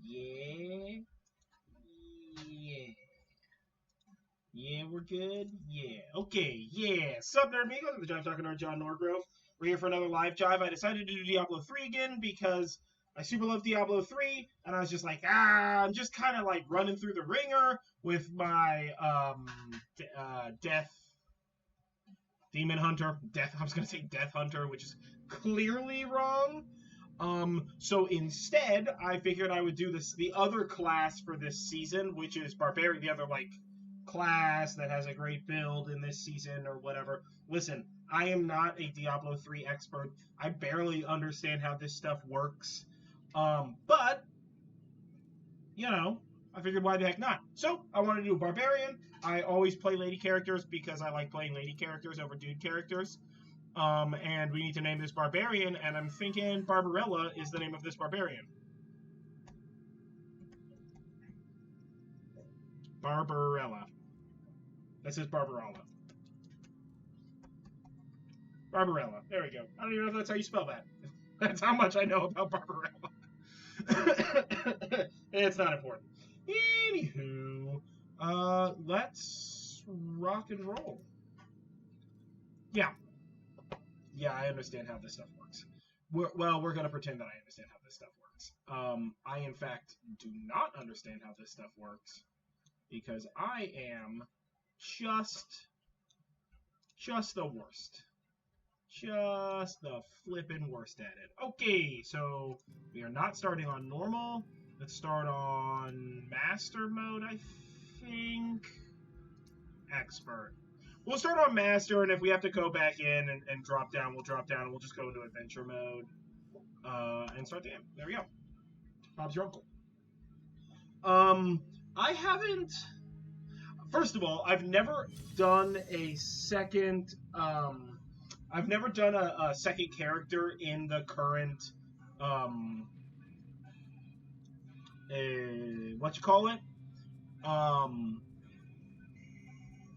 Yeah. Yeah. Yeah, we're good. Yeah. Okay. Yeah. Sup, Nerdmigos? I'm the Jive Talking Nerd, John Norgrove. We're here for another live Jive. I decided to do Diablo 3 again because I super love Diablo 3, and I was just like, I'm just kind of like running through the ringer with my Death Demon Hunter. I was gonna say Death Hunter, which is clearly wrong. So instead, I figured I would do the other class for this season, which is Barbarian, the other like class that has a great build in this season or whatever. Listen, I am not a Diablo 3 expert. I barely understand how this stuff works. But you know, I figured why the heck not. So I want to do a Barbarian. I always play lady characters because I like playing lady characters over dude characters. And we need to name this Barbarian, and I'm thinking Barbarella is the name of this Barbarian. Barbarella. This is Barbarella. Barbarella. There we go. I don't even know if that's how you spell that. That's how much I know about Barbarella. It's not important. Anywho, let's rock and roll. Yeah. Yeah, I understand how this stuff works. We're going to pretend that I understand how this stuff works. I, in fact, do not understand how this stuff works because I am just the worst. Just the flippin' worst at it. Okay, so we are not starting on normal. Let's start on master mode, I think. Expert. We'll start on master, and if we have to go back in and drop down, we'll drop down, and we'll just go into adventure mode and start the game. There we go. Bob's your uncle. I haven't... First of all, I've never done a second... I've never done a second character in the current... what you call it?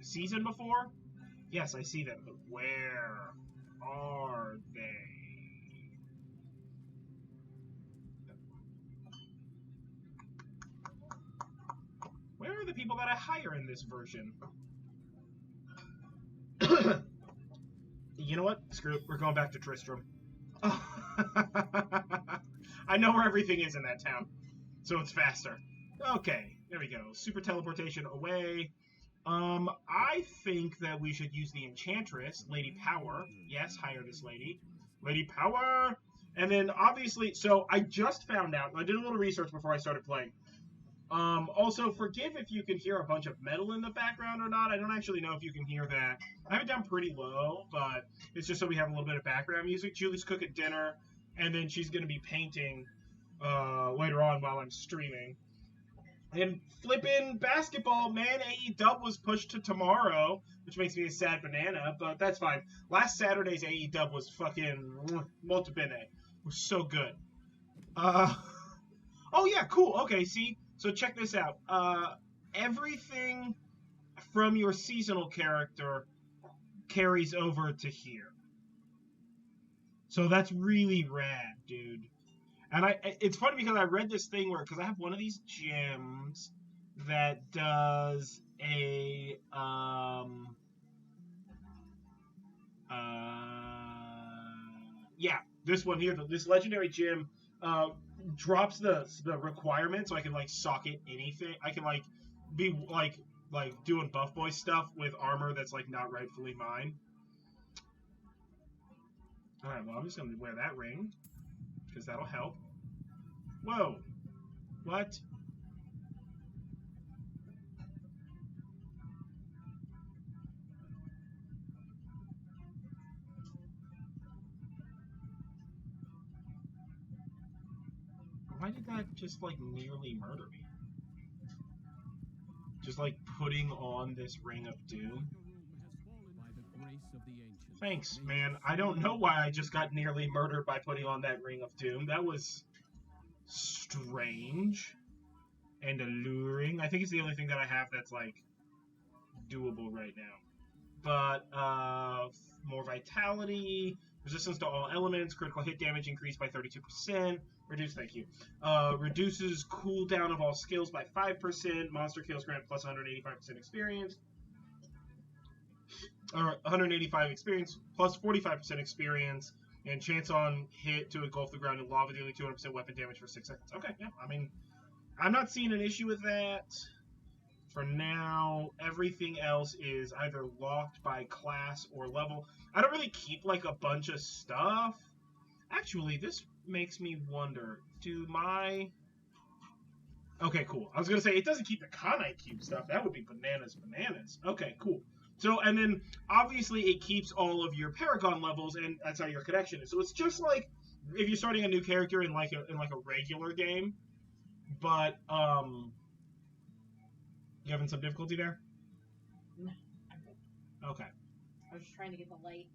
Season before? Yes, I see them, but where are they? Where are the people that I hire in this version? You know what? Screw it. We're going back to Tristram. I know where everything is in that town, so it's faster. Okay, there we go. Super teleportation away. I think that we should use the Enchantress, Lady Power. Yes, hire this lady. Lady Power! And then, obviously, so I just found out, I did a little research before I started playing. Also, forgive if you can hear a bunch of metal in the background or not. I don't actually know if you can hear that. I have it down pretty low, but it's just so we have a little bit of background music. Julie's cooking dinner, and then she's going to be painting later on while I'm streaming. And flipping basketball, man, AEW was pushed to tomorrow, which makes me a sad banana, but that's fine. Last Saturday's AEW was fucking molto bene. It was so good. Oh yeah, cool. Okay, see? So check this out. Everything from your seasonal character carries over to here. So that's really rad, dude. And it's funny because I read this thing because I have one of these gems that does a this one here, this legendary gem drops the requirement, so I can like socket anything. I can like be like doing buff boy stuff with armor that's like not rightfully mine. All right, well I'm just gonna wear that ring because that'll help. Whoa! What? Why did that just like nearly murder me? Just like putting on this ring of doom. Thanks, man. I don't know why I just got nearly murdered by putting on that ring of doom. That was strange and alluring. I think it's the only thing that I have that's like doable right now. But more vitality, resistance to all elements, critical hit damage increased by 32%, Reduce, thank you. Reduces cooldown of all skills by 5%. Monster kills grant plus 185% experience. Or 185 experience plus 45% experience. And chance on hit to engulf the ground in lava, dealing 200% weapon damage for 6 seconds. Okay, yeah, I mean, I'm not seeing an issue with that. For now, everything else is either locked by class or level. I don't really keep, like, a bunch of stuff. Actually, this makes me wonder, do my... Okay, cool. I was going to say, it doesn't keep the con IQ stuff. That would be bananas. Okay, cool. So, and then, obviously, it keeps all of your Paragon levels, and that's how your connection is. So it's just like, if you're starting a new character in, like, a regular game, but, you having some difficulty there? No, I'm good. Okay. I was just trying to get the light.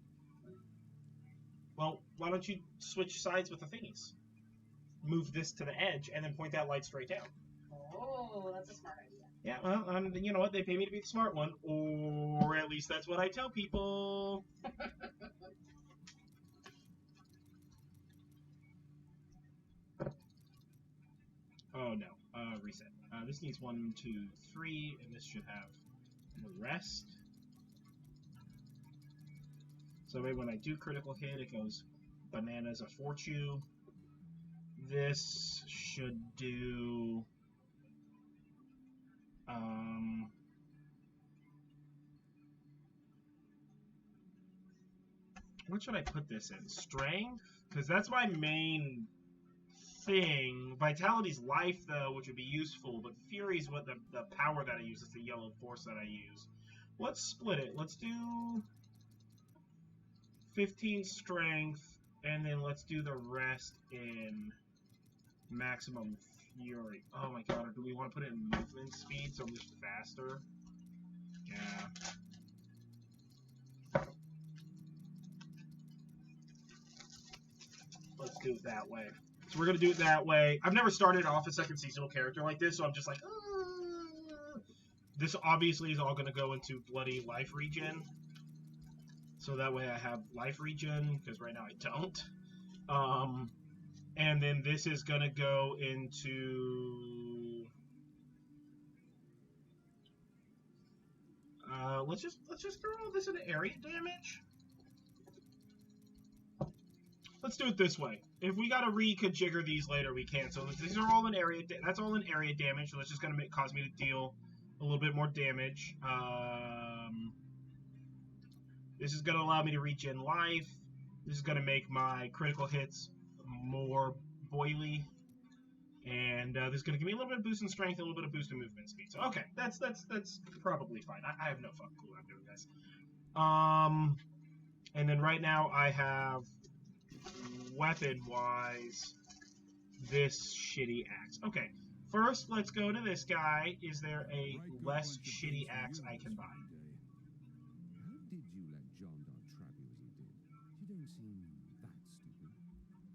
Well, why don't you switch sides with the thingies? Move this to the edge, and then point that light straight down. Oh, that's a smart idea. Yeah, well, you know what? They pay me to be the smart one, or at least that's what I tell people. Oh no, reset. This needs 1, 2, 3, and this should have the rest. So maybe when I do critical hit, it goes bananas of fortune. This should do... what should I put this in? Strength? Because that's my main thing. Vitality's life, though, which would be useful, but Fury's what the power that I use. It's the yellow force that I use. Let's split it. Let's do 15 strength, and then let's do the rest in maximum Fury. Oh my god, or do we want to put it in movement speed so I'm just faster? Yeah. Let's do it that way. So we're going to do it that way. I've never started off a second seasonal character like this, so I'm just like, This obviously is all going to go into bloody life regen. So that way I have life regen, because right now I don't. And then this is going to go into... let's just throw all this into area damage. Let's do it this way. If we gotta reconfigure these later, we can. So these are all in area. That's all in area damage. So that's just gonna cause me to deal a little bit more damage. This is gonna allow me to regen life. This is gonna make my critical hits more boily, and this is gonna give me a little bit of boost in strength, and a little bit of boost in movement speed. So okay, that's probably fine. I have no fucking clue what I'm doing, guys. And then right now I have, weapon-wise, this shitty axe. Okay, first let's go to this guy. Is there a less shitty axe I can buy? How did you let John Dart trap you as he did? You don't seem that stupid.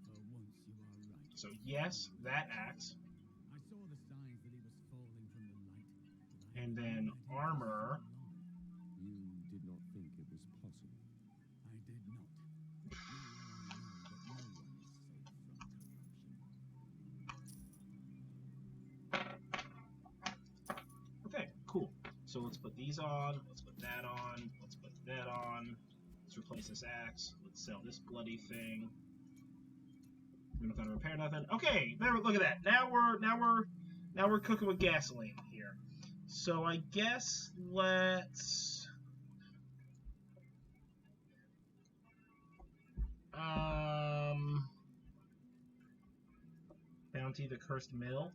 For once you are right. So yes, that axe. I saw the signs that he was falling from the light. But I And had then no idea armor. You did not think it was possible. I did not. Now I know that no one is safe from corruption. Okay, cool. So let's put these on. Let's put that on. Let's put that on. Let's replace this axe. Let's sell this bloody thing. We don't gotta repair nothing. Okay, there. Look at that. Now we're cooking with gasoline here. So I guess let's bounty the cursed mill.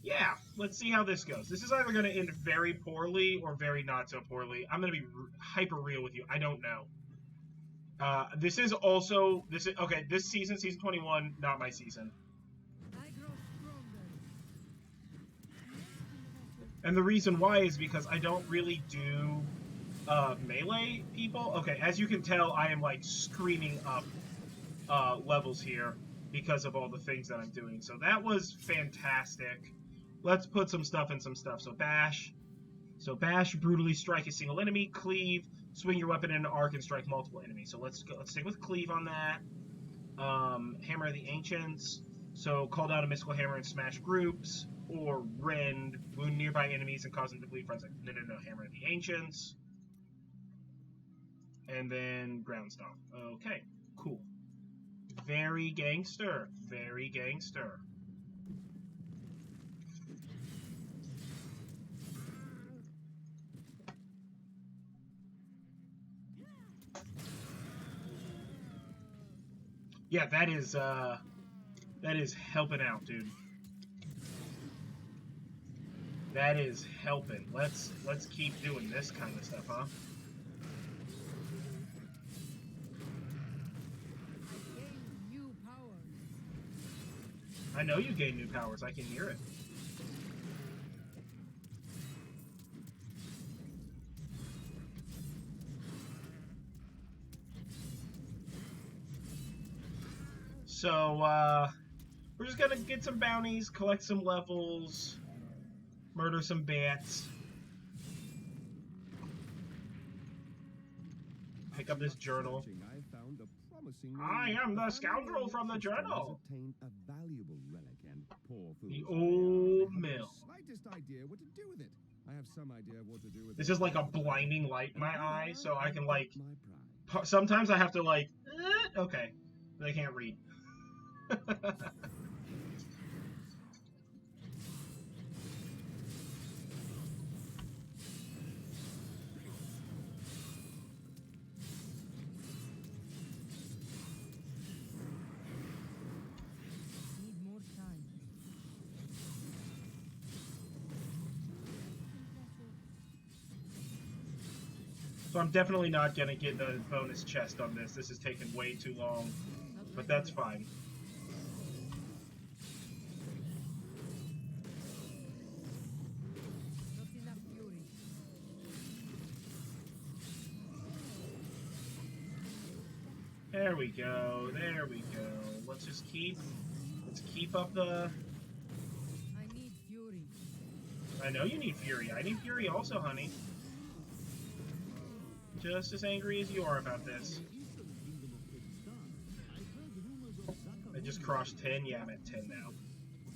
Yeah, let's see how this goes. This is either going to end very poorly or very not so poorly. I'm going to be hyper real with you. I don't know. This is also okay. This season, season 21, not my season. And the reason why is because I don't really do melee people. Okay, as you can tell, I am like screaming up levels here because of all the things that I'm doing. So that was fantastic. Let's put some stuff in some stuff. So bash. So bash, brutally strike a single enemy. Cleave, swing your weapon in an arc and strike multiple enemies. So let's stick with cleave on that. Hammer of the Ancients. So call down a mystical hammer and smash groups, or rend, wound nearby enemies and cause them to bleed from no, hammer of the ancients. And then ground stomp. Okay, cool. Very gangster. Very gangster. Yeah, that is helping out, dude. That is helping. Let's keep doing this kind of stuff, huh? New powers. I know you gain new powers. I can hear it. So, we're just gonna get some bounties, collect some levels, murder some bats, pick up this journal. I am the scoundrel from the journal. A valuable relic and poor The fools old haven't mill. the slightest idea what to do with it. I have some idea what to do with This it. is like a blinding light in my eye, so I can like. My pride. Sometimes I have to like. Okay, I can't read. Need more time. So I'm definitely not gonna get the bonus chest on this. This is taking way too long, but that's fine. Not enough fury. There we go. There we go. Let's keep up the. I need fury. I know you need fury. I need fury also, honey. Just as angry as you are about this. I just crossed 10. Yeah, I'm at 10 now.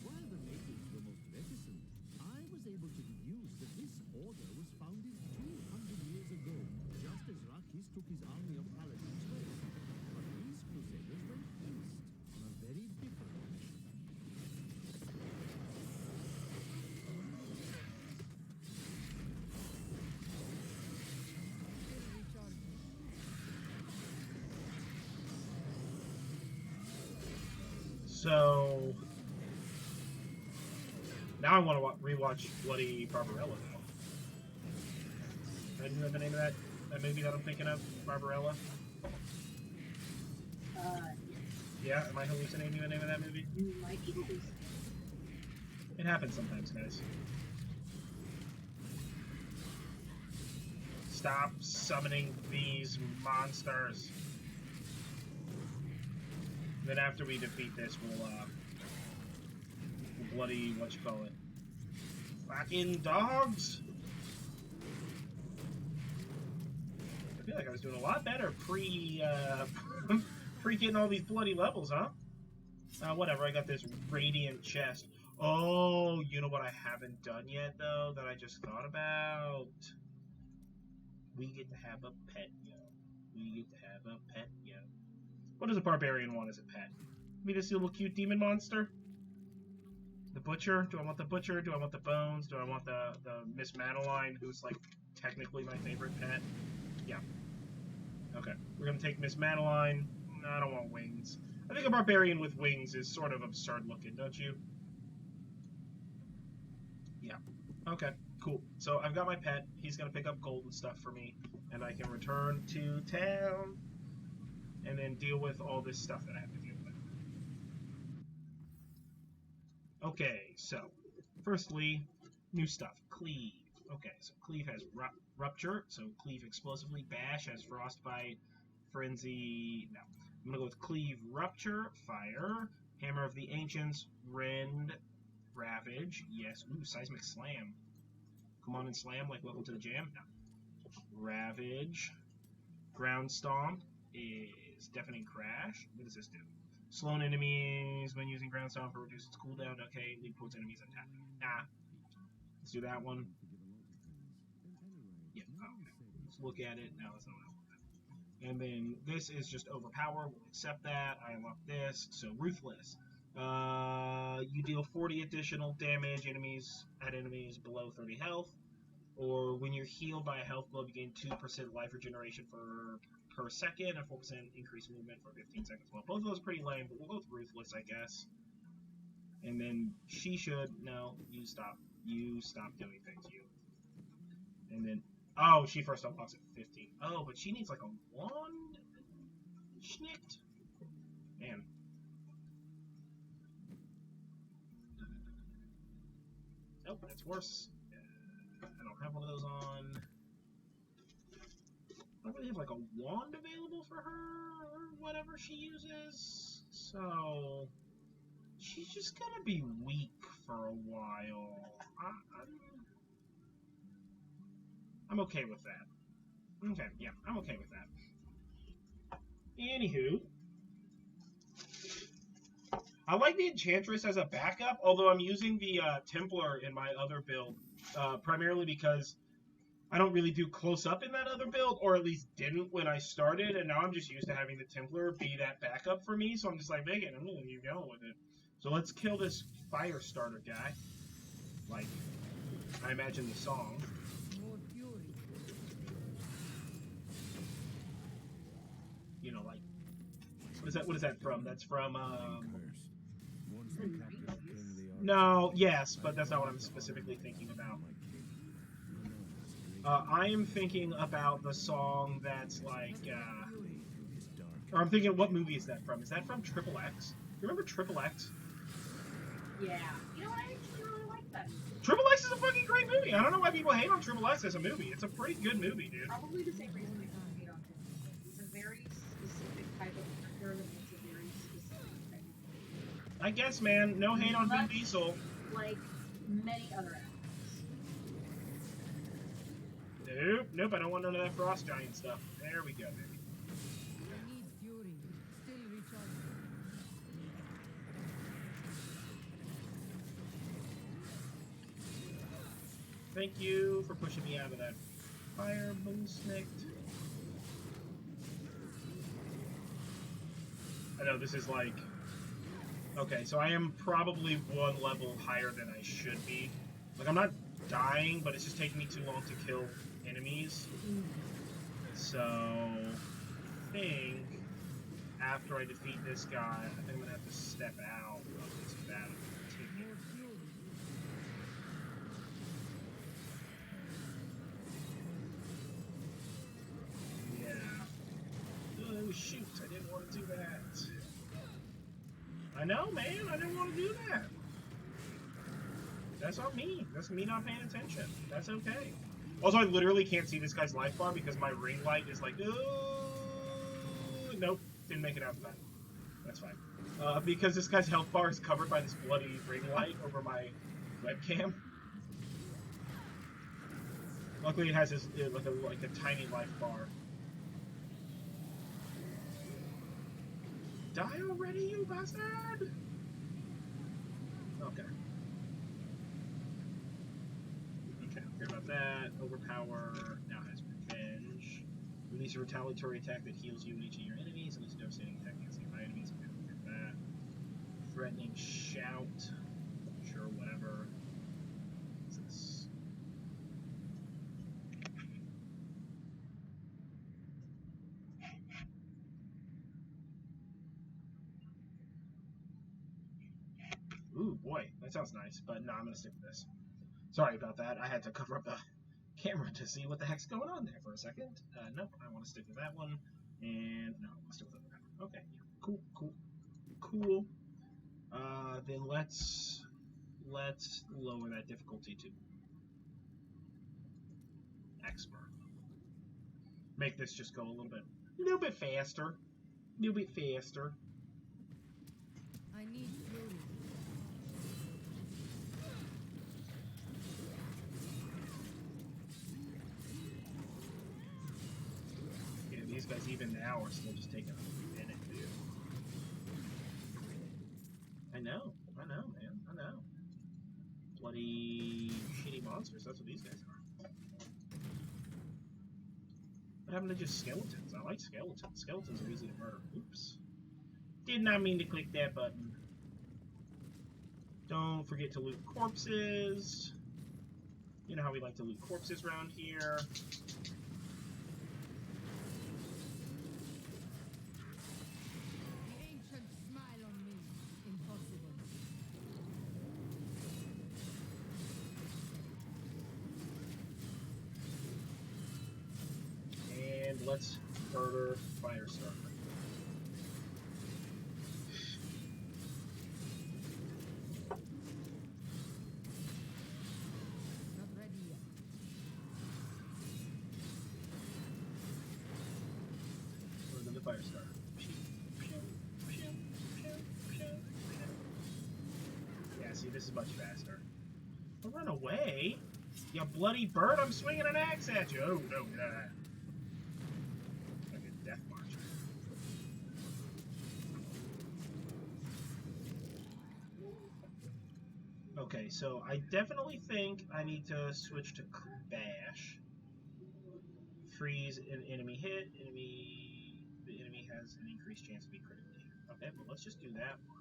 While the natives were most reticent, I was able to deduce that this order was founded 200 years ago, just as Rakis took his army of paladins west. But these crusaders went east on a very different mission. So now I want to rewatch Bloody Barbarella now. I didn't know the name of that movie that I'm thinking of, Barbarella. Yeah, am I hallucinating the name of that movie? You might be hallucinating. It happens sometimes, guys. Stop summoning these monsters. Then after we defeat this, we'll bloody, what you call it? Fucking dogs! I feel like I was doing a lot better pre getting all these bloody levels, huh? Whatever, I got this radiant chest. Oh, you know what I haven't done yet, though, that I just thought about? We get to have a pet, yo. We get to have a pet, yo. What does a barbarian want as a pet? Me this little cute demon monster? The butcher? Do I want the butcher? Do I want the bones? Do I want the Miss Madeline, who's like technically my favorite pet? Yeah. Okay, we're gonna take Miss Madeline. No, I don't want wings. I think a barbarian with wings is sort of absurd looking, don't you? Yeah. Okay, cool. So I've got my pet. He's gonna pick up gold and stuff for me, and I can return to town and then deal with all this stuff that I have to deal with. Okay, so firstly, new stuff. Cleave. Okay, so Cleave has Rupture, so Cleave explosively. Bash has Frostbite. Frenzy. No. I'm gonna go with Cleave Rupture. Fire. Hammer of the Ancients. Rend. Ravage. Yes. Ooh, Seismic Slam. Come on and slam like welcome to the jam. No. Ravage. Ground Stomp is Deafening Crash. What does this do? Slow enemies when using ground stone for reduce its cooldown. Okay, lead towards enemies attack. Nah. Let's do that one. Yeah, okay. Let's look at it. No, that's not what I want. And then this is just overpower. We'll accept that. I unlock this. So ruthless. You deal 40 additional damage at enemies below 30 health. Or when you're healed by a health blow, you gain 2% life regeneration per second and 4% increased movement for 15 seconds. Well, both of those are pretty lame, but we'll go with ruthless, I guess. And then she should. No, you stop. You stop doing things, you. And then. Oh, she first unlocks at 15. Oh, but she needs like a wand? Schnicked? Man. Nope, that's worse. I don't have one of those on. I don't really have like a wand available for her or whatever she uses. So she's just gonna be weak for a while. I'm okay with that. Okay, yeah, I'm okay with that. Anywho, I like the Enchantress as a backup, although I'm using the Templar in my other build, primarily because I don't really do close-up in that other build, or at least didn't when I started, and now I'm just used to having the Templar be that backup for me, so I'm just like, Megan, I'm gonna keep going with it. So let's kill this fire starter guy. Like, I imagine the song. More fury. You know, like, what is that from? That's from, no, yes, but that's not what I'm specifically thinking about. I am thinking about the song that's like, or I'm thinking, what movie is that from? Is that from Triple X? You remember Triple X? Yeah. You know what? I actually really like that. Triple X is a fucking great movie. I don't know why people hate on Triple X as a movie. It's a pretty good movie, dude. Probably the same reason people hate on him. He's a very specific type of character that makes a very specific type of. I guess, man. No hate on Vin Diesel. Like many other actors. Nope, I don't want none of that frost giant stuff. There we go, baby. I need fury. Still recharging. Thank you for pushing me out of that fire boomsnicked. I know this is like... Okay, so I am probably one level higher than I should be. Like, I'm not dying, but it's just taking me too long to kill enemies. So, I think after I defeat this guy, I think I'm gonna have to step out of this battle. More fury. Yeah. Oh shoot, I didn't want to do that. I know, man, I didn't want to do that. That's on me. That's me not paying attention. That's okay. Also, I literally can't see this guy's life bar because my ring light is like, nope, didn't make it out of that. That's fine. Because this guy's health bar is covered by this bloody ring light over my webcam. Luckily, it has this like a tiny life bar. Die already, you bastard! Okay. Okay, care about that. Overpower now has revenge. Release a retaliatory attack that heals you and each of your enemies. Release a devastating attack against nearby enemies. Okay, care about that. Threatening shout. Sure, whatever. What's this? Ooh, boy, that sounds nice, but no, I'm gonna stick with this. Sorry about that. I had to cover up the camera to see what the heck's going on there for a second. Nope, I want to stick with that one, and no, I'll stick with that one. Okay, yeah, cool. Then let's lower that difficulty to expert. Make this just go a little bit faster, I need fury. Yeah, these guys even now are still just taking a minute, dude. bloody shitty monsters. That's what these guys are. What happened to just skeletons? I like skeletons. Skeletons are easy to murder. Oops. Did not mean to click that button. Don't forget to loot corpses. You know how we like to loot corpses around here. The ancient smile on me. Impossible. And let's murder Firestarter. Not ready yet. Murder the Firestarter. Yeah, see, this is much faster. Don't run away! You bloody bird, I'm swinging an axe at you! Oh, no, nah. Like a death march. Okay, so I definitely think I need to switch to bash. Freeze an enemy hit. The enemy has an increased chance to be critically hit. Okay, well let's just do that one.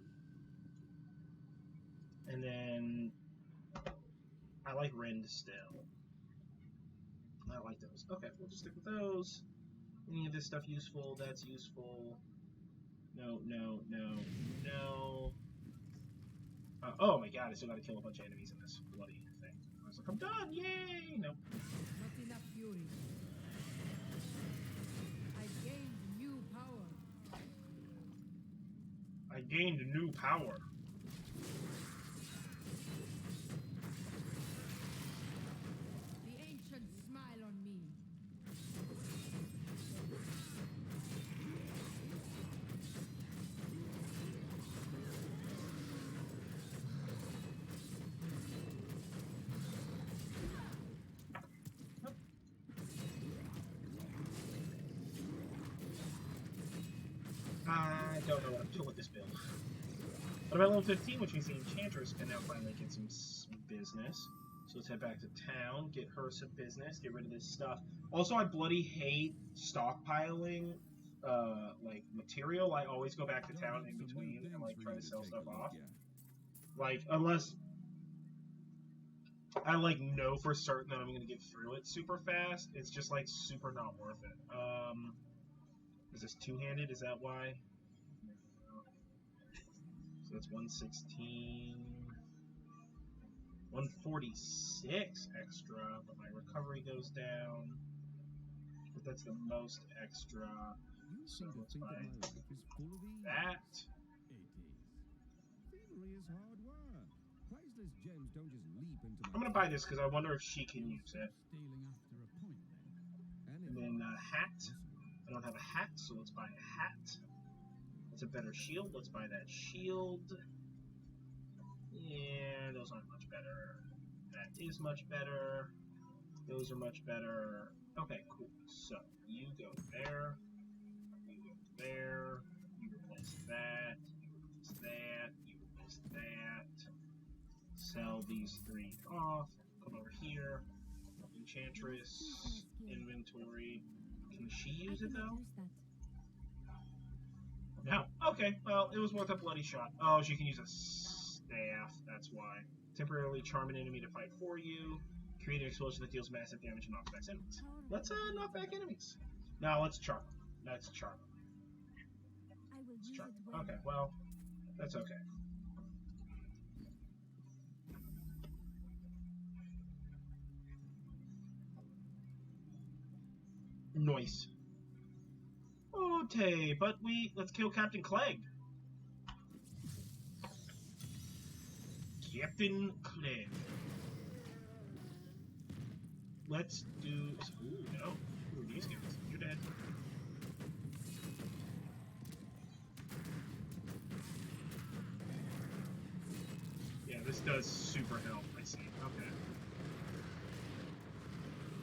And then I like rend still. I like those. Okay, we'll just stick with those. Any of this stuff useful? That's useful. No, no, no, no. Oh my god, I still gotta kill a bunch of enemies in this bloody thing. I was like, I'm done, yay! Nope. Not enough fury. I gained new power. I gained new power. The ancient smile on me. I don't know what I'm doing with this build. What about level 15, which means the Enchantress can now finally get some business. So let's head back to town, get her some business, get rid of this stuff. Also, I bloody hate stockpiling, like, material. I always go back to town in between and, like, try to sell stuff off. Like, unless I, like, know for certain that I'm gonna get through it super fast, it's just, like, super not worth it. Is this two-handed? Is that why? So that's 116. 146 extra, but my recovery goes down. But that's the most extra. So let's buy that. I'm gonna buy this because I wonder if she can use it. And then hat. I don't have a hat, so let's buy a hat. That's a better shield. Let's buy that shield. Yeah, those aren't much better. That is much better. Those are much better. Okay, cool. So, you go there. You go there. You replace that. You replace that. You replace that. Sell these three off. Come over here. Enchantress. Inventory. Can she use it, though? No. Okay, well, it was worth a bloody shot. Oh, she can use a staff. That's why. Temporarily charm an enemy to fight for you. Create an explosion that deals massive damage and knocks back enemies. Let's knock back enemies. No, let's charm. Let's charm. Let's charm. Okay, well, that's okay. Nice. Okay, but let's kill Captain Clegg. Captain Clegg. Let's do. Ooh, no. Who are these guys? You're dead. Yeah, this does super help. I see. Okay.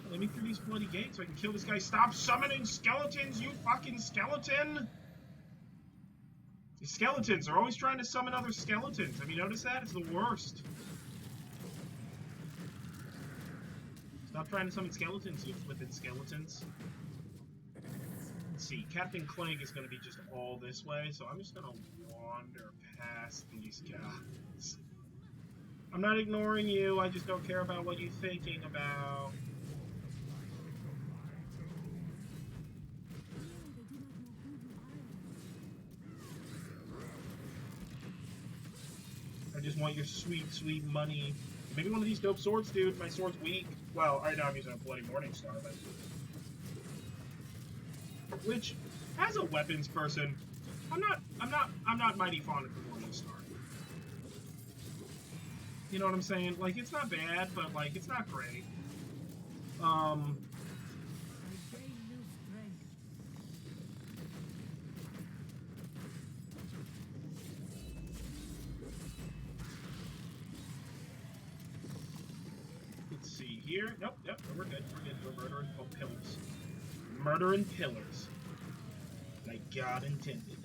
Let me through these bloody gates so I can kill this guy. Stop summoning skeletons, you fucking skeleton! These skeletons are always trying to summon other skeletons. Have you noticed that? It's the worst. Stop trying to summon skeletons, you flippin' skeletons. Let's see, Captain Clegg is going to be just all this way, so I'm just going to wander past these guys. I'm not ignoring you, I just don't care about what you're thinking about. I just want your sweet, sweet money. Maybe one of these dope swords, dude. My sword's weak. Well, right now I'm using a Bloody Morningstar, but... Which, as a weapons person, I'm not mighty fond of the Morningstar. You know what I'm saying? Like, it's not bad, but, like, it's not great. Let's see here. Nope, yep, we're good. We're good. We're murdering pillars. Murdering pillars. Like God intended.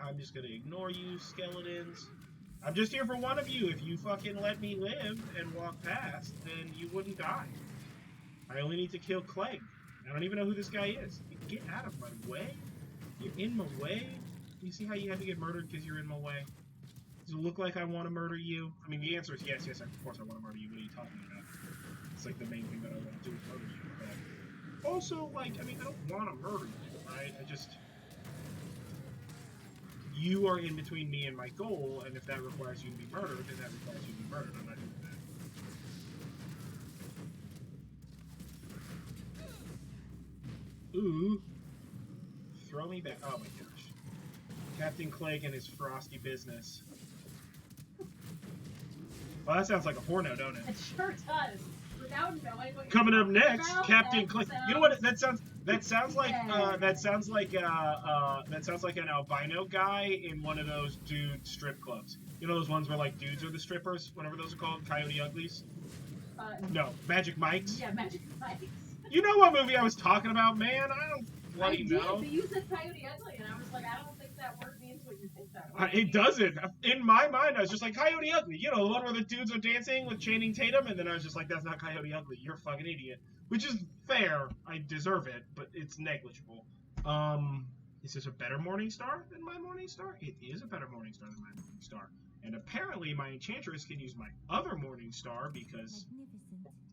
I'm just gonna ignore you, skeletons. I'm just here for one of you. If you fucking let me live and walk past, then you wouldn't die. I only need to kill Clegg. I don't even know who this guy is. Get out of my way. You're in my way. You see how you had to get murdered because you're in my way? Does it look like I want to murder you? I mean, the answer is yes, of course I want to murder you. What are you talking about? It's like the main thing that I want to do is murder you. But also, like, I mean, I don't want to murder you, right? I just... You are in between me and my goal, and if that requires you to be murdered, then that requires you to be murdered. I'm not doing that. Ooh. Throw me back. Oh my gosh. Captain Clegg and his frosty business. Well, that sounds like a porno, don't it? It sure does. Without knowing what you're Coming up talking next, about, Captain Clegg. You know what? That sounds like Yeah. that sounds like an albino guy in one of those dude strip clubs. You know those ones where like dudes are the strippers, whatever those are called, Coyote Uglies. No, Magic Mike's. Yeah, Magic Mike's. You know what movie I was talking about, man? I don't bloody know. But you said Coyote Ugly, and I was like, I don't think that word means what you think that word It doesn't. In my mind, I was just like, Coyote Ugly. You know, the one where the dudes are dancing with Channing Tatum, and then I was just like, that's not Coyote Ugly. You're a fucking idiot. Which is fair. I deserve it, but it's negligible. Is this a better Morningstar than my Morningstar? It is a better Morningstar than my Morningstar. And apparently my Enchantress can use my other Morningstar because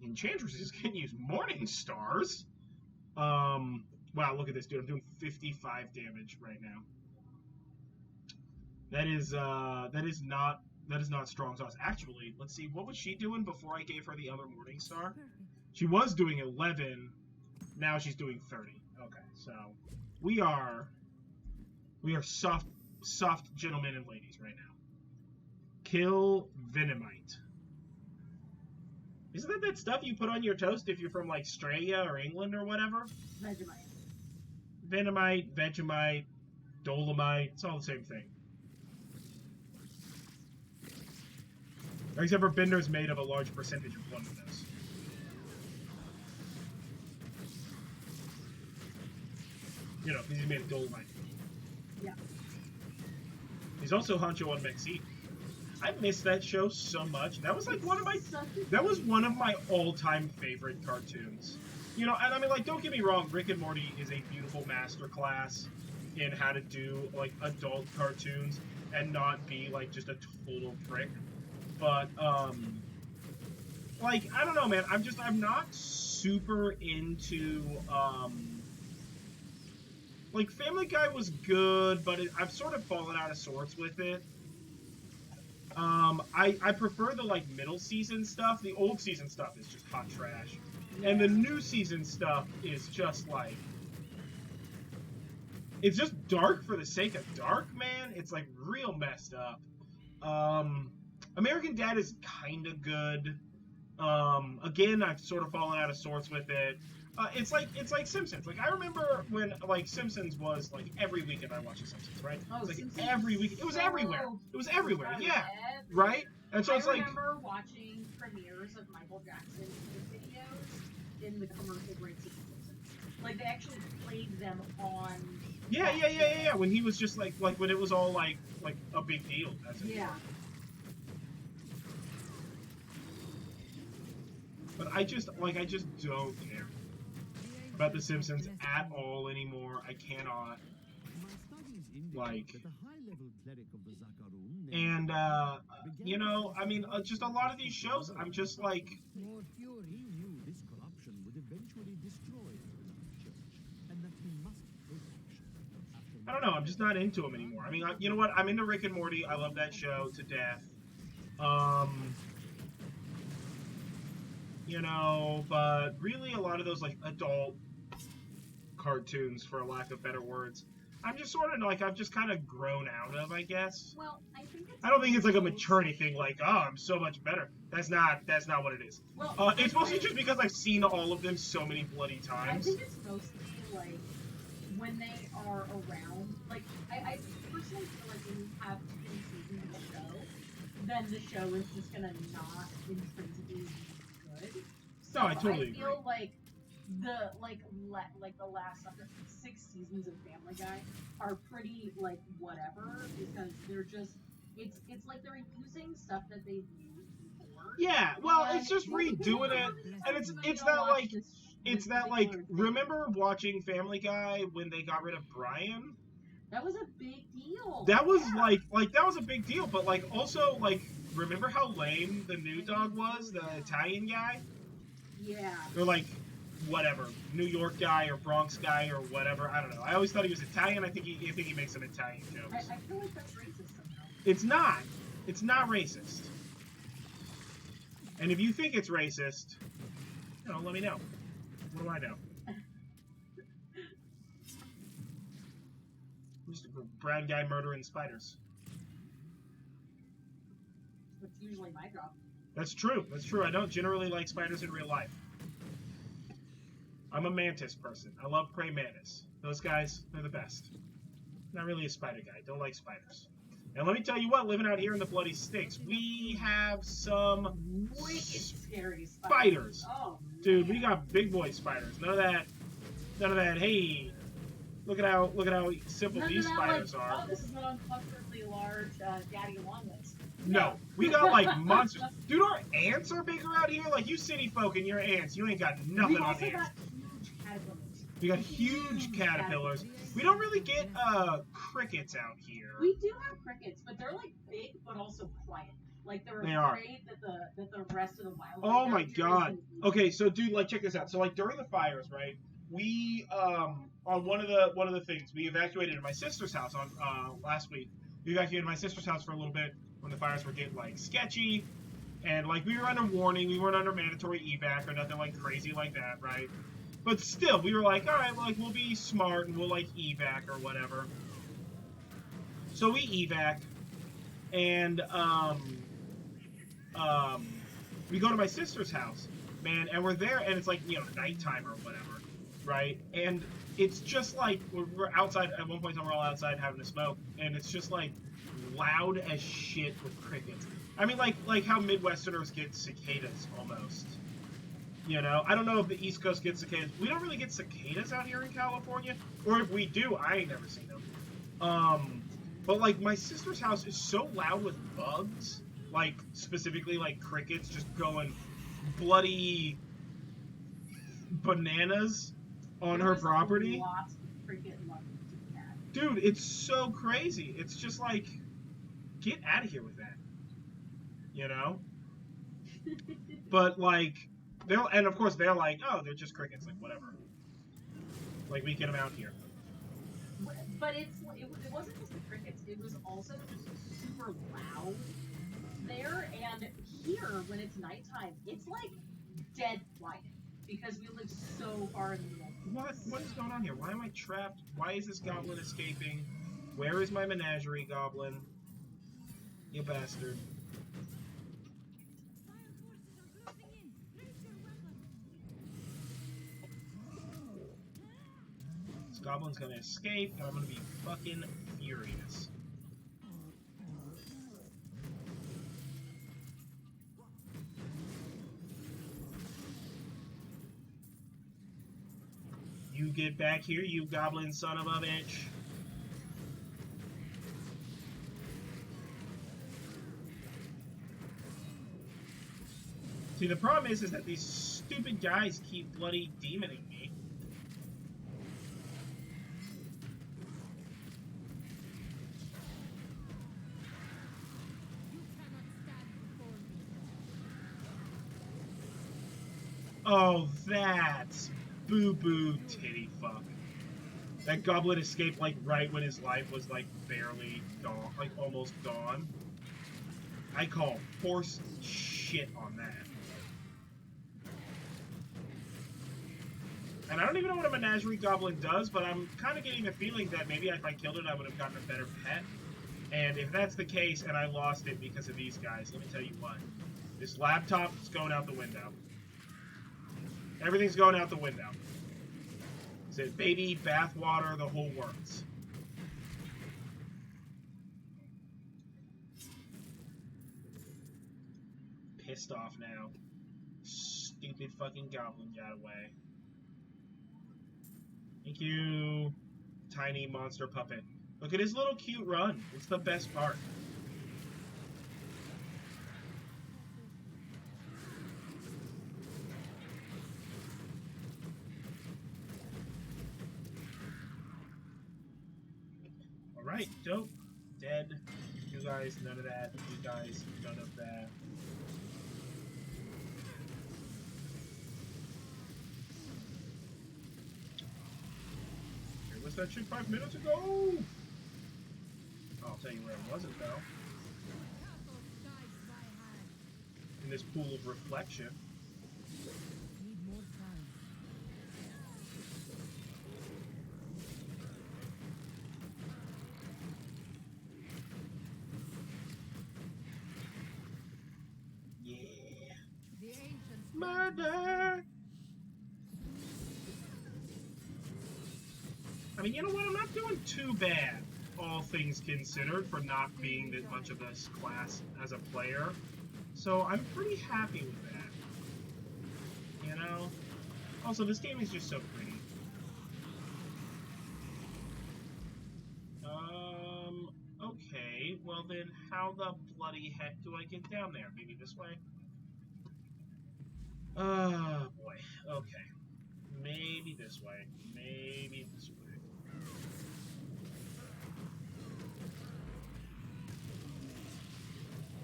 Enchantresses can use Morningstars. Wow, look at this, dude. I'm doing 55 damage right now. That is not strong sauce. Actually, let's see, what was she doing before I gave her the other Morningstar? She was doing 11. Now she's doing 30. Okay, so we are soft gentlemen and ladies right now. Kill Venomite. Isn't that stuff you put on your toast if you're from like Australia or England or whatever? Vegemite. Venomite, Vegemite, Dolomite, it's all the same thing. Except for Bender's made of a large percentage of one of those. You know, because he's made of Dolomite. Yeah. He's also Honcho on Mexique. I missed that show so much. That was like one of my all-time favorite cartoons. You know, and I mean, like, don't get me wrong, Rick and Morty is a beautiful masterclass in how to do like adult cartoons and not be like just a total prick. But like, I don't know, man. I'm not super into like Family Guy was good, but I've sort of fallen out of sorts with it. I prefer the like middle season stuff. The old season stuff is just hot trash. And the new season stuff is just like, it's just dark for the sake of dark, man. It's like real messed up. American Dad is kind of good. Again, I've sort of fallen out of sorts with it. It's like Simpsons. Like, I remember when like Simpsons was like every weekend I watched The Simpsons, right? Oh, It was like Simpsons every week. It was everywhere. It was everywhere. Yeah. Every Right? And so it's I like, remember watching premieres of Michael Jackson videos in the commercial breaks of The Simpsons. Like they actually played them on. Yeah. When he was just like when it was all like a big deal. That's it. Yeah. But I just don't care about The Simpsons at all anymore. I cannot. My studies indicate Like, that the high-level cleric of the Zakarum and began you to know, I mean, suspect just a that lot of this these was shows, another I'm just like, More fury. He knew this corruption would eventually destroy the beloved church, and that he must take action. I don't know, I'm just not into them anymore. I mean, you know what? I'm into Rick and Morty. I love that show to death. You know, but really a lot of those like adult cartoons, for a lack of better words, I'm just sort of like I've just kind of grown out of, I guess. Well, I think it's. I don't think it's like a maturity thing, like, oh, I'm so much better. That's not what it is. Well, It's mostly just because I've seen all of them so many bloody I times. think it's mostly like when they are around. Like I personally feel like when you have too many seasons of a show, then the show is just gonna not intrinsically be good. So No, I totally I feel like the the last 6 seasons of Family Guy are pretty like whatever because they're just it's like they're using stuff that they've used before. Yeah, well, And it's just when people redoing it, have and this, it's you that know, like watch this it's that particular like thing. remember watching Family Guy when they got rid of Brian? That was a big deal. That was Yeah. like that was a big deal, but like also like remember how lame the new dog was, the Italian guy? Yeah. Or like whatever, New York guy or Bronx guy or whatever. I don't know. I always thought he was Italian. I think he makes some Italian jokes. I feel like that's racist somehow. It's not. It's not racist. And if you think it's racist, you know, let me know. What do I know? I'm just a brown guy murdering spiders. That's usually my job. That's true. That's true. I don't generally like spiders in real life. I'm a mantis person. I love praying mantis. Those guys, they're the best. Not really a spider guy. Don't like spiders. And let me tell you what, living out here in the bloody sticks, we have some Wicked scary spiders. Oh, Dude, man. we got big boy spiders. None of that, hey, look at how simple None these of that, spiders like, are. Oh, this is an uncomfortably large daddy long legs. No, we got like monsters. Dude, our ants are bigger out here. Like you city folk and your ants, you ain't got nothing We've on also ants. got huge caterpillars. We got huge caterpillars. We don't really get crickets out here. We do have crickets, but they're like big, but also quiet. Like they're They are. afraid that the rest of the wildlife. Oh out my here is god. gonna eat Okay, so dude, like check this out. So like during the fires, right? We on one of the things we evacuated at my sister's house on last week. We evacuated my sister's house for a little bit when the fires were getting like sketchy, and like we were under warning. We weren't under mandatory evac or nothing like crazy like that, right? But still, we were like, all right, well, like we'll be smart and we'll like evac or whatever. So we evac, and we go to my sister's house, man, and we're there, and it's like, you know, nighttime or whatever, right? And it's just like we're outside. At one point in time, we're all outside having a smoke, and it's just like loud as shit with crickets. I mean, like how Midwesterners get cicadas almost. You know, I don't know if the East Coast gets cicadas. We don't really get cicadas out here in California, or if we do, I ain't never seen them. But like my sister's house is so loud with bugs, like specifically like crickets just going bloody bananas on her There's property. Lots of cricket lovers in that. Dude, it's so crazy. It's just like, get out of here with that. You know? But like, and of course they're like, oh, they're just crickets, like whatever. Like we get them out here. But it wasn't just the crickets. It was also super loud there. And here, when it's nighttime, it's like dead quiet because we live so far in the middle. What is going on here? Why am I trapped? Why is this goblin escaping? Where is my menagerie goblin? You bastard. This goblin's gonna escape, and I'm gonna be fucking furious. You get back here, you goblin son of a bitch. See, the problem is that these stupid guys keep bloody demoning me. You cannot stand before me. Oh, that's boo-boo titty fuck. That goblin escaped, like, right when his life was, like, barely gone, like, almost gone. I call horse shit on that. And I don't even know what a menagerie goblin does, but I'm kind of getting the feeling that maybe if I killed it, I would have gotten a better pet. And if that's the case, and I lost it because of these guys, let me tell you what. This laptop is going out the window. Everything's going out the window. Is it baby, bathwater, the whole works. Pissed off now. Stupid fucking goblin got away. Thank you, tiny monster puppet. Look at his little cute run. It's the best part. Alright, dope. Dead. You guys, none of that. You guys, none of that. Where was that shit 5 minutes ago? I'll tell you where it wasn't, though. Kathos guides my hand. In this pool of reflection. Need more time. Yeah. The ancients Murder! I mean, you know what? I'm not doing too bad, all things considered, for not being that much of this class as a player. So I'm pretty happy with that. You know? Also, this game is just so pretty. Okay. Well then, how the bloody heck do I get down there? Maybe this way? Oh, boy. Okay. Maybe this way. Maybe this way.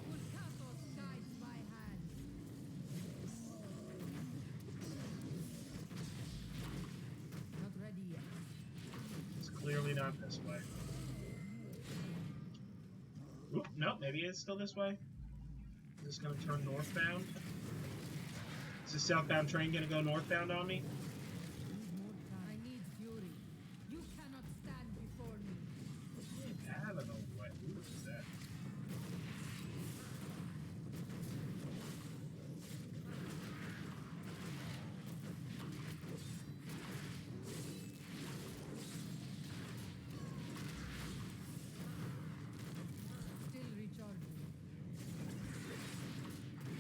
Good Kathos guides my hand. Not ready yet. It's clearly not this way. Oop, no, maybe it's still this way. Is this going to turn northbound? Is the southbound train going to go northbound on me? Need more time. I need fury. You cannot stand before me. I don't know what. What is that? Still recharging.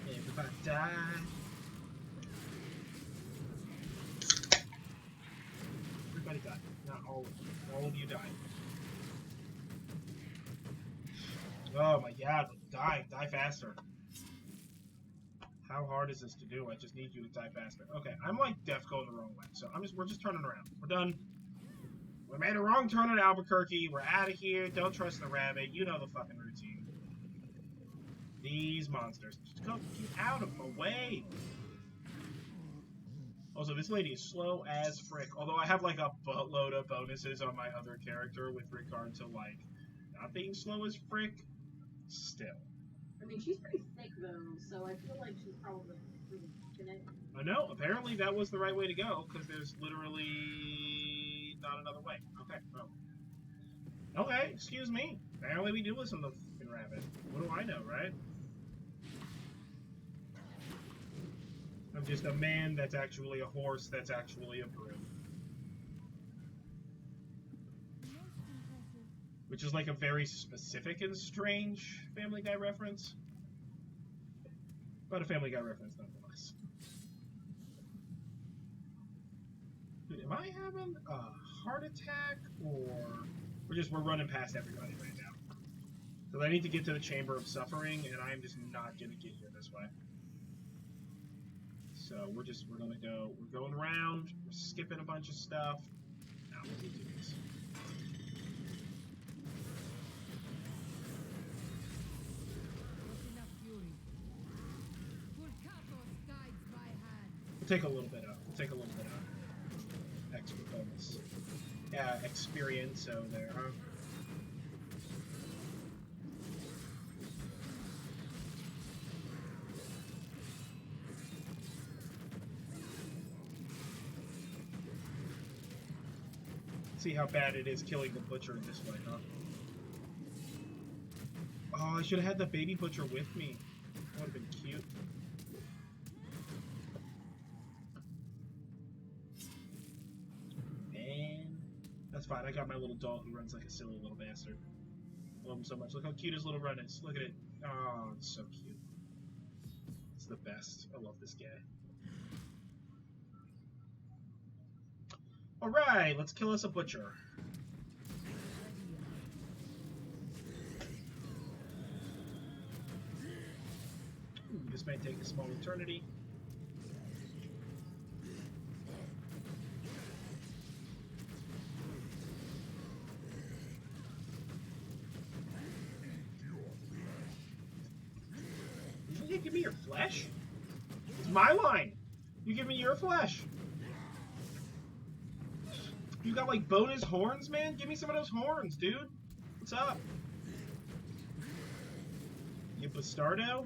Everybody die. Everybody died. Not all of you. All of you died. Oh my god, die. Die faster. How hard is this to do? I just need you to die faster. Okay, I'm like deaf going the wrong way, so we're just turning around. We're done. We made a wrong turn at Albuquerque. We're out of here. Don't trust the rabbit. You know the fucking routine. These monsters. Just go get out of my way. Also, this lady is slow as frick. Although I have like a buttload of bonuses on my other character with regard to like not being slow as frick. Still. I mean, she's pretty thick though, so I feel like she's probably really walking it. I know. Apparently that was the right way to go because there's literally not another way. Okay. Oh. Okay. Excuse me. Apparently we do listen to the fucking rabbit. What do I know, right? I'm just a man that's actually a horse that's actually a broom. Which is like a very specific and strange Family Guy reference. But a Family Guy reference nonetheless. Dude, am I having a heart attack or we're running past everybody right now? Because I need to get to the Chamber of Suffering, and I am just not gonna get here this way. So we're going around, we're skipping a bunch of stuff. Now let me do this. Not enough fury. Purcatos guides my hand. We'll take a little bit of extra bonus. Yeah, experience, so there, huh? See how bad it is killing the butcher this way, huh? Oh, I should have had the baby butcher with me. That would have been cute. And that's fine. I got my little dog who runs like a silly little bastard. Love him so much. Look how cute his little run is. Look at it. Oh, it's so cute. It's the best. I love this guy. Alright, let's kill us a butcher. Ooh, this may take a small eternity. You give me your flesh? It's my line! You give me your flesh! You got like bonus horns, man? Give me some of those horns, dude. What's up? You bastardo?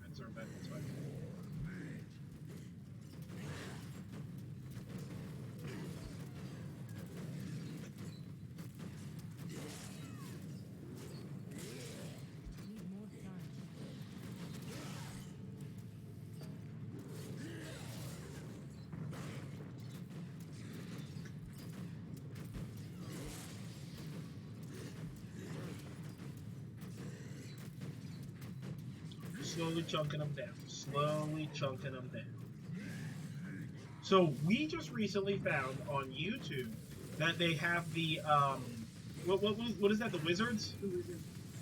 That's our bet. That's fine. Need more time. Slowly chunking them down. Slowly chunking them down. So we just recently found on YouTube that they have the what is that? The Wizards?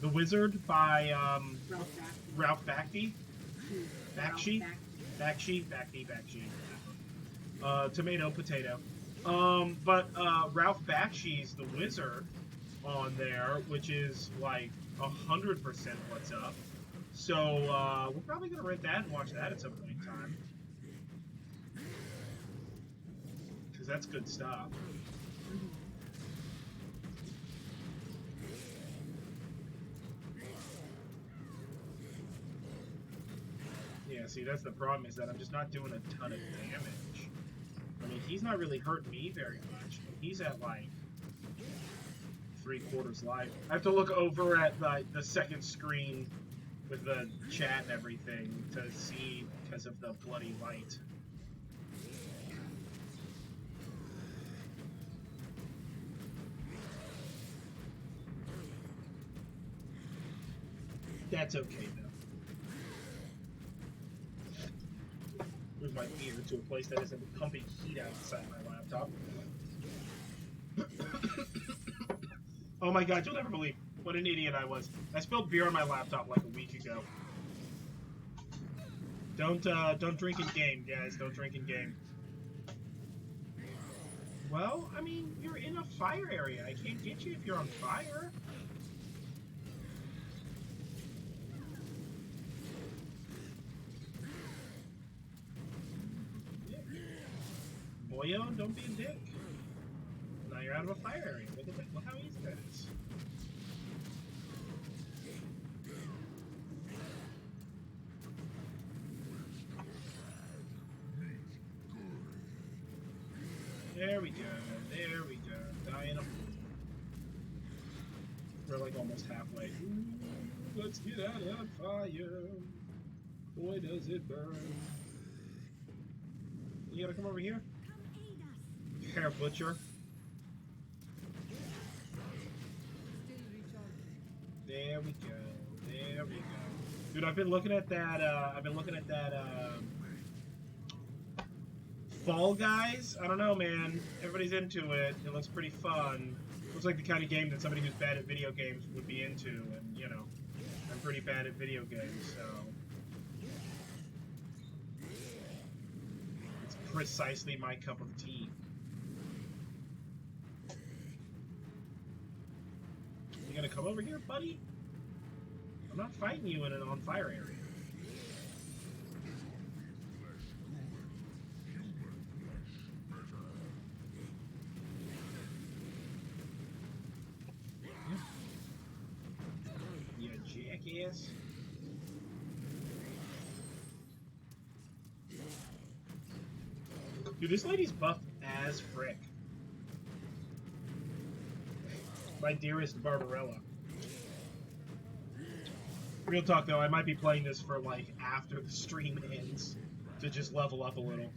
The Wizard by Ralph Bakshi. Tomato, potato. But Ralph Bakshi's The Wizard on there, which is like 100% what's up. So we're probably gonna rent that and watch that at some point in time, because that's good stuff. Yeah, see, that's the problem, is that I'm just not doing a ton of damage. I mean, he's not really hurting me very much. He's at like 3/4 life. I have to look over at the second screen with the chat and everything to see because of the bloody light. That's okay though. Move my ear to a place that isn't pumping heat outside my laptop. Oh my god, you'll never believe what an idiot I was. I spilled beer on my laptop like a week ago. Don't drink in game, guys. Don't drink in game. Well, I mean, you're in a fire area. I can't get you if you're on fire. Yeah. Boyo, don't be a dick. Now you're out of a fire area. Look at that. Look how easy that is. There we go. There we go. Dying. We're like almost halfway. Ooh, let's get out of fire. Boy, does it burn. You gotta come over here. Hair butcher. Still recharging. There we go. There we go. Dude, I've been looking at that. Fall Guys. I don't know, man. Everybody's into it. It looks pretty fun. Looks like the kind of game that somebody who's bad at video games would be into, and you know, I'm pretty bad at video games, so it's precisely my cup of tea. You gonna come over here, buddy? I'm not fighting you in an on fire area. You jackass. Dude, this lady's buffed as frick. My dearest Barbarella. Real talk though, I might be playing this for like after the stream ends to just level up a little.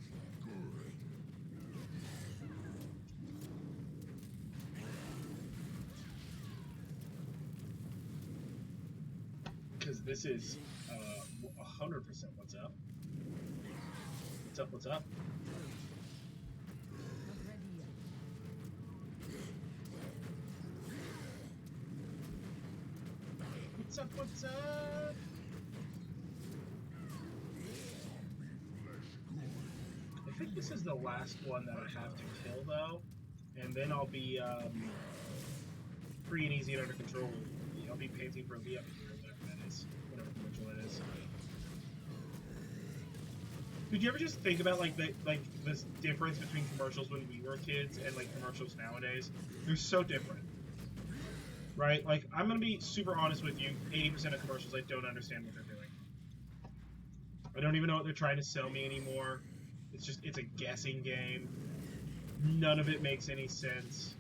Because this is 100% what's up. What's up, what's up? Not ready yet. What's up, what's up? I think this is the last one that I have to kill though. And then I'll be free and easy and under control. I'll be panting for a V up here, whatever that is. Whatever commercial that is. Did you ever just think about like this difference between commercials when we were kids and like commercials nowadays? They're so different. Right? Like, I'm gonna be super honest with you, 80% of commercials I don't understand what they're doing. I don't even know what they're trying to sell me anymore. It's a guessing game. None of it makes any sense.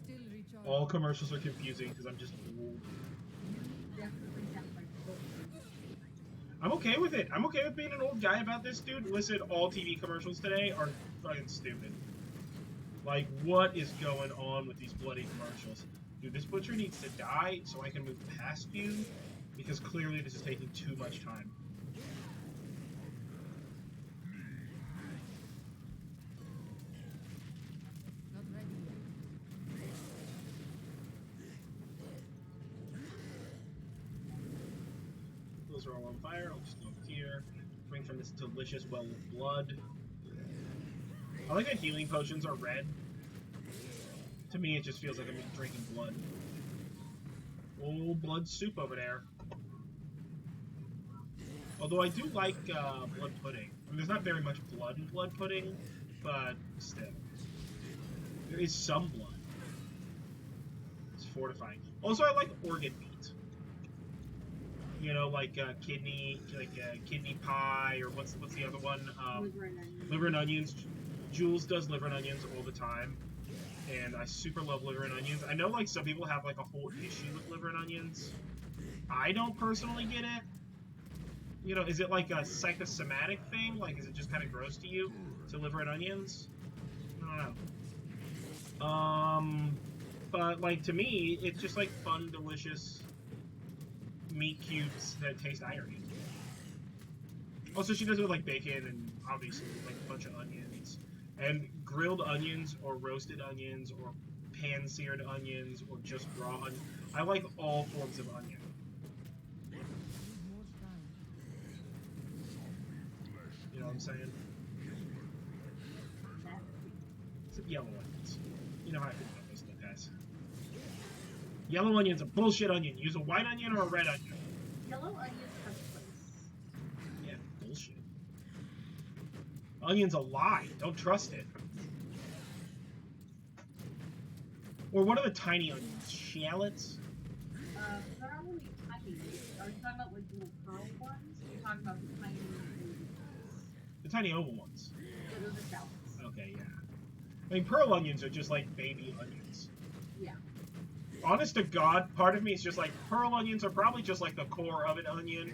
Still recharging. All commercials are confusing because I'm just old. I'm okay with it. I'm okay with being an old guy about this, dude. Listen, all TV commercials today are fucking stupid. Like, what is going on with these bloody commercials? Dude, this butcher needs to die so I can move past you, because clearly this is taking too much time. Not ready yet. Those are all on fire. I'll just go up here. Drink from this delicious well of blood. I like that healing potions are red. To me, it just feels like I'm drinking blood. Old blood soup over there. Although I do like blood pudding. I mean, there's not very much blood in blood pudding, but still. There is some blood. It's fortifying. Also, I like organ meat. You know, like kidney pie, or what's the other one? Liver and onions. Jules does liver and onions all the time, and I super love liver and onions. I know like some people have like a whole issue with liver and onions. I don't personally get it. You know, is it like a psychosomatic thing? Like, is it just kind of gross to you to liver and onions? I don't know. But like to me, it's just like fun, delicious meat cubes that taste irony. Also, she does it with like bacon and obviously like a bunch of onions. And grilled onions or roasted onions or pan-seared onions or just raw onions. I like all forms of onion. Need more time. You know what I'm saying? Except yellow onions. You know how I feel about those stuff, guys. Yellow onion's a bullshit onion. Use a white onion or a red onion. Yellow onions have place. Yeah, bullshit. Onion's a lie. Don't trust it. Or what are the tiny onions? Shallots? They're not really tiny. Are you talking about like little pearl ones? Or are you talking about the tiny ones? The tiny oval ones. Yeah, those are shallots. Okay, yeah. I mean, pearl onions are just like baby onions. Yeah. Honest to God, part of me is just like, pearl onions are probably just like the core of an onion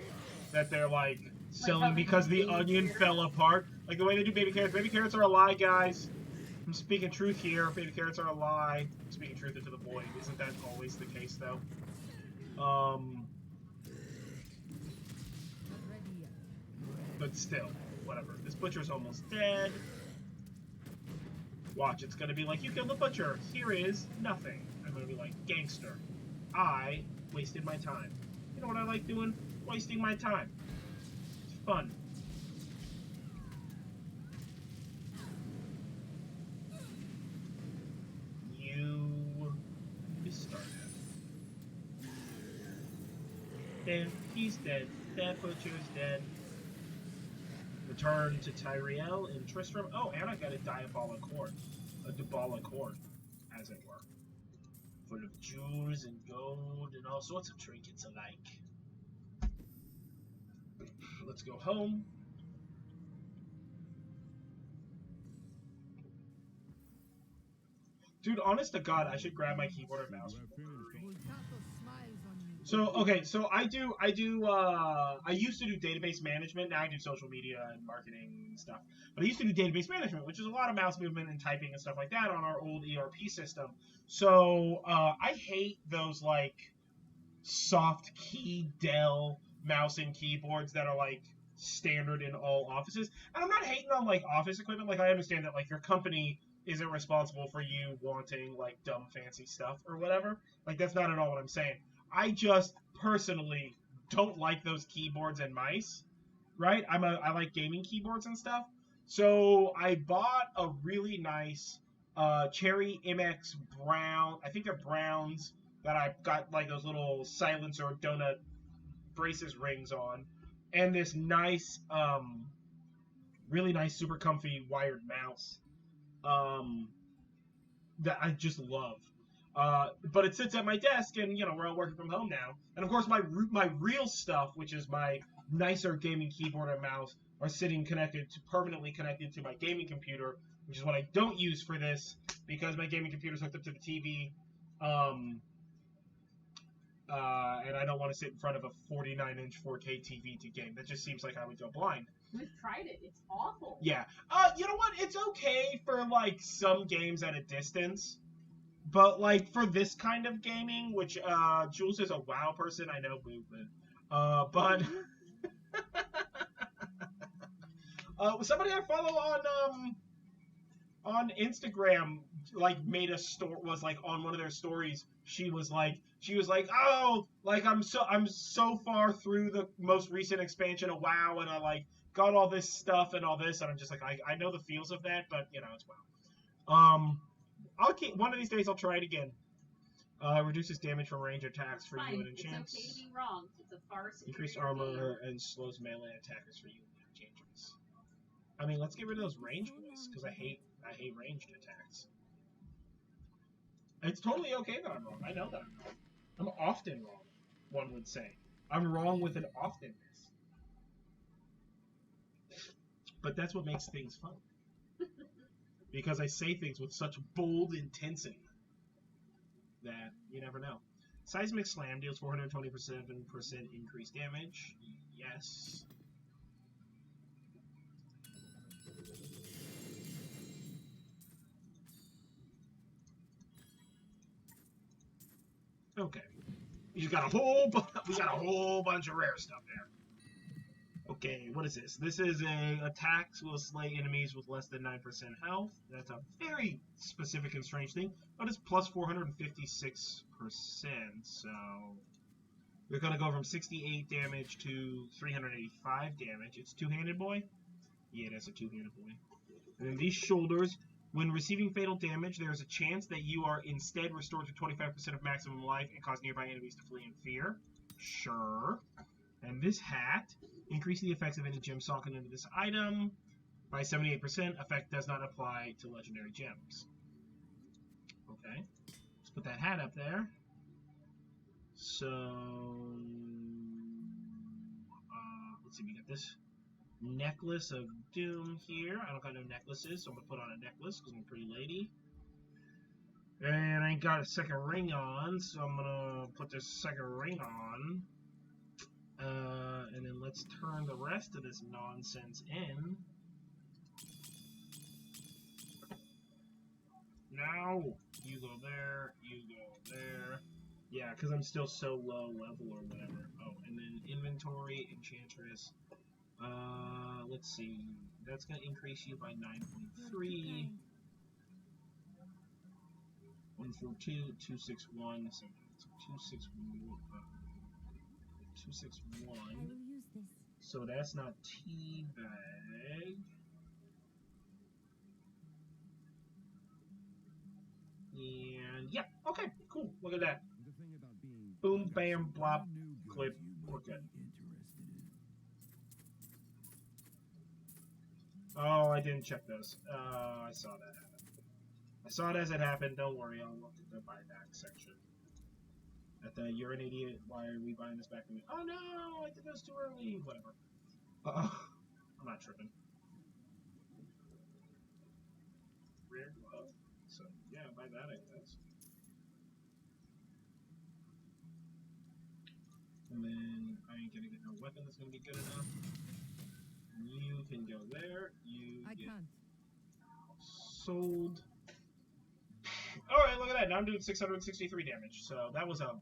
that they're like selling because the onion fell apart. Like the way they do baby carrots. Baby carrots are a lie, guys. I'm speaking truth here. Baby carrots are a lie. I'm speaking truth into the void. Isn't that always the case, though? Not ready yet. But still, whatever. This butcher's almost dead. Watch, it's gonna be like, you killed the butcher. Here is nothing. I'm gonna be like, gangster. I wasted my time. You know what I like doing? Wasting my time. It's fun. You started. There, he's dead. That butcher's dead. Return to Tyriel in Tristram. Oh, and I got a diabolic hoard. A diabolic hoard, as it were. Full of jewels and gold and all sorts of trinkets alike. Let's go home. Dude, honest to God, I should grab my keyboard and mouse. Voltato smiles on you. So, okay, so I used to do database management. Now I do social media and marketing and stuff. But I used to do database management, which is a lot of mouse movement and typing and stuff like that on our old ERP system. So, I hate those, like, soft key Dell mouse and keyboards that are, like, standard in all offices. And I'm not hating on, like, office equipment. Like, I understand that, like, your company isn't responsible for you wanting, like, dumb fancy stuff or whatever. Like, that's not at all what I'm saying. I just personally don't like those keyboards and mice, right? I like gaming keyboards and stuff. So I bought a really nice Cherry MX Brown. I think they're Browns that I got like those little silencer donut braces rings on, and this nice, really nice, super comfy wired mouse that I just love. But it sits at my desk, and you know we're all working from home now. And of course, my real stuff, which is my nicer gaming keyboard and mouse, are sitting permanently connected to my gaming computer, which is what I don't use for this because my gaming computer's hooked up to the TV, and I don't want to sit in front of a 49-inch 4K TV to game. That just seems like I would go blind. We've tried it. It's awful. Yeah. You know what? It's okay for like some games at a distance. But, like, for this kind of gaming, which, Jules is a WoW person, I know, movement. But, somebody I follow on Instagram, like, made a was, like, on one of their stories, she was like, oh, like, I'm so far through the most recent expansion of WoW, and I, like, got all this stuff and all this, and I'm just like, I know the feels of that, but, you know, it's WoW. One of these days I'll try it again. Reduces damage from range attacks for you and enchants. It's okay to be wrong. It's a farce. Increased armor and slows melee attackers for you and enchanters. I mean, let's get rid of those range boys because I hate ranged attacks. It's totally okay that I'm wrong. I know that I'm wrong. I'm often wrong. One would say I'm wrong with an oftenness. But that's what makes things fun. Because I say things with such bold intensity that you never know. Seismic Slam deals 427% increased damage. Yes. Okay. We got a whole bunch of rare stuff there. Okay, what is this? This is a attacks will slay enemies with less than 9% health. That's a very specific and strange thing, but it's plus 456%. So we're gonna go from 68 damage to 385 damage. It's two-handed boy. Yeah, that's a two-handed boy. And then these shoulders. When receiving fatal damage, there is a chance that you are instead restored to 25% of maximum life and cause nearby enemies to flee in fear. Sure. And this hat, increasing the effects of any gem socking into this item by 78%. Effect does not apply to legendary gems. Okay. Let's put that hat up there. So, let's see, we got this necklace of doom here. I don't got no necklaces, so I'm going to put on a necklace because I'm a pretty lady. And I ain't got a second ring on, so I'm going to put this second ring on. And then let's turn the rest of this nonsense in. Now, you go there, you go there. Yeah, because I'm still so low level or whatever. Oh, and then inventory, enchantress. Let's see. That's going to increase you by 9.3. 142, 261. So 261. 261. I will use this. So that's not teabag. And yeah, okay, cool. Look at that. The thing about being Boom, bam, blop, new goods clip. you might We're good. be interested in. Oh, I didn't check those. I saw that happen. I saw it as it happened. Don't worry, I'll look at the buyback section. At the you're an idiot. Why are we buying this back? Oh no, I think it was too early. Whatever. I'm not tripping. Rare glove. So yeah, buy that I guess. And then I ain't gonna get no weapon that's gonna be good enough. You can go there. You I get can't. sold. Alright, look at that. Now I'm doing 663 damage. So that was a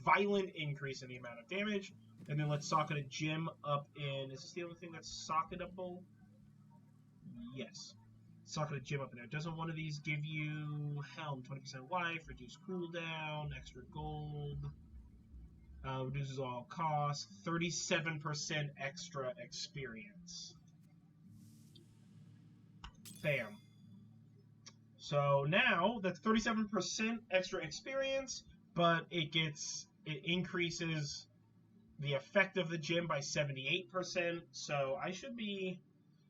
violent increase in the amount of damage. And then let's socket a gym up in... Is this the only thing that's socketable? Yes. Socket a gym up in there. Doesn't one of these give you Helm? 20% life, reduce cooldown, extra gold. Reduces all costs. 37% extra experience. Bam. So now that's 37% extra experience, but it increases the effect of the gym by 78%. So I should be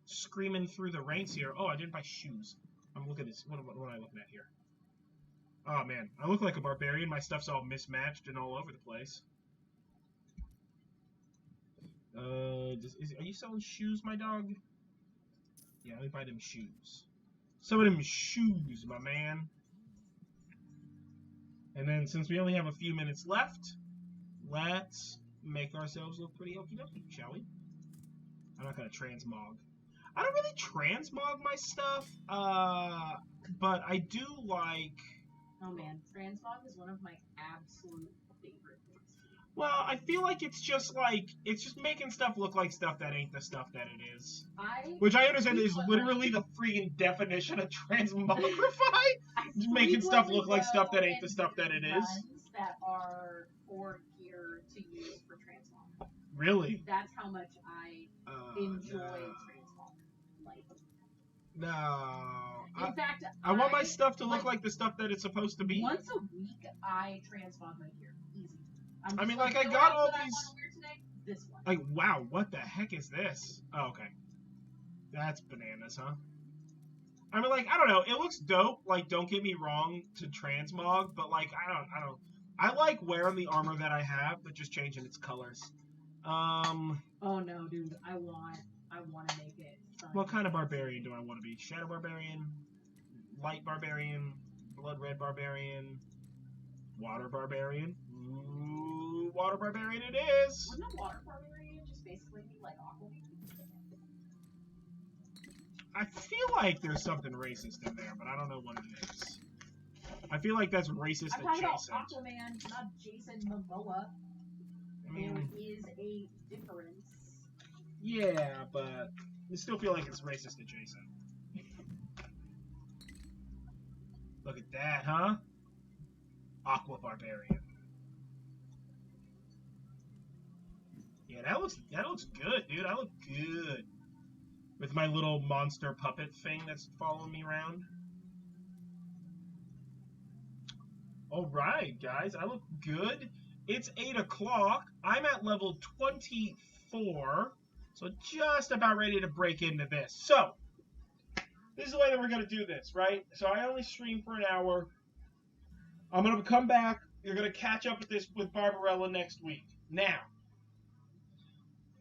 screaming through the ranks here. Oh, I didn't buy shoes. I'm looking at this. What am I looking at here? Oh man, I look like a barbarian. My stuff's all mismatched and all over the place. Are you selling shoes, my dog? Yeah, let me buy them shoes. Some of them shoes, my man. And then, since we only have a few minutes left, let's make ourselves look pretty okie dokie, shall we? I'm not gonna transmog. I don't really transmog my stuff, but I do like... Oh man, transmog is one of my absolute favorite things to do. Well, I feel like it's just making stuff look like stuff that ain't the stuff that it is. Which I understand is literally the freaking definition of transmogrify. Making stuff look like stuff that ain't the stuff that it is. That are for gear to use for transmog. Really? That's how much I enjoy transmog. Like, no. In fact, I want my stuff to look like the stuff that it's supposed to be. Once a week, I transmog my gear. Easy. I mean, like, I got all these... I want to wear today? This one. Like, wow, what the heck is this? Oh, okay. That's bananas, huh? I mean, like, I don't know. It looks dope. Like, don't get me wrong to transmog, but, like, I like wearing the armor that I have, but just changing its colors. Oh, no, dude. I want to make it fun. What kind of barbarian do I want to be? Shadow barbarian? Light barbarian? Blood red barbarian? Water barbarian? Ooh, water barbarian it is! Wouldn't a water barbarian just basically be like Aquaman? I feel like there's something racist in there, but I don't know what it is. I feel like that's racist I'm talking adjacent. about Aquaman, not Jason Momoa. I mean, there is a difference. Yeah, but I still feel like it's racist adjacent. Look at that, huh? Aqua Barbarian. Yeah, that looks good, dude. I look good. With my little monster puppet thing that's following me around. Alright, guys. I look good. It's 8 o'clock. I'm at level 24. So just about ready to break into this. So, this is the way that we're going to do this, right? So I only stream for an hour. I'm going to come back. You're going to catch up with this with Barbarella next week. Now,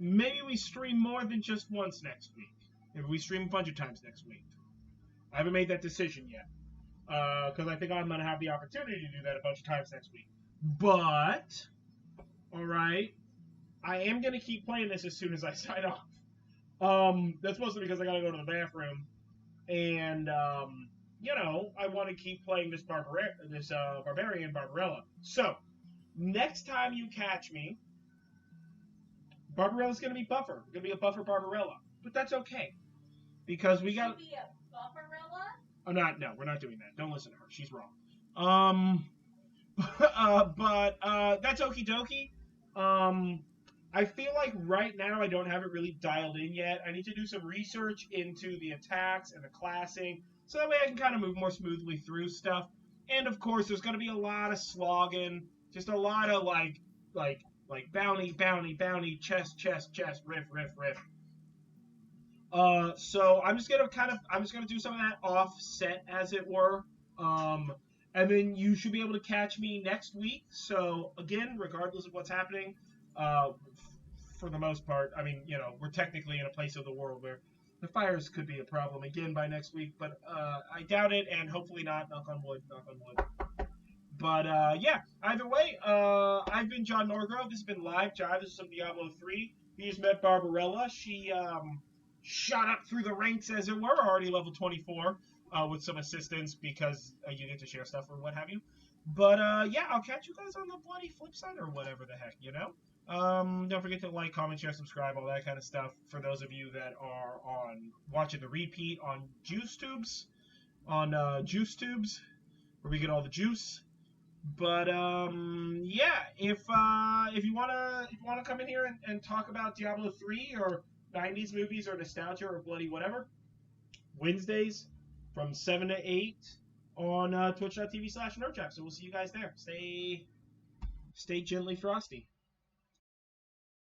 maybe we stream more than just once next week. Maybe we stream a bunch of times next week. I haven't made that decision yet. Because I think I'm going to have the opportunity to do that a bunch of times next week. But, alright, I am going to keep playing this as soon as I sign off. That's mostly because I got to go to the bathroom. And, you know, I want to keep playing this Barbarian Barbarella. So, Next time you catch me, Barbarella's going to be buffer. Going to be a buffer Barbarella. But that's okay. Because we got... Should be a bufferella? Oh, no, we're not doing that. Don't listen to her. She's wrong. But that's okie dokie. I feel like right now I don't have it really dialed in yet. I need to do some research into the attacks and the classing, so that way I can kind of move more smoothly through stuff. And of course, there's going to be a lot of slogging, just a lot of like bounty, chest, riff. So I'm just gonna do some of that offset, as it were. And then you should be able to catch me next week. So again, regardless of what's happening, for the most part, I mean, we're technically in a place of the world where the fires could be a problem again by next week, but I doubt it, and hopefully not. Knock on wood. But yeah, either way, I've been John Norgrove. This has been Live Jive. This is some Diablo 3. We just met Barbarella. She shot up through the ranks, as it were, already level 24, with some assistance because you get to share stuff or what have you. But yeah, I'll catch you guys on the bloody flip side or whatever the heck, Don't forget to like, comment, share, subscribe, all that kind of stuff. For those of you that are watching the repeat on JuiceTubes, where we get all the juice. But yeah, if you wanna come in here and talk about Diablo 3 or 90s movies or nostalgia or bloody whatever, Wednesdays from 7 to 8 on twitch.tv/nerdjap. So we'll see you guys there. Stay gently frosty.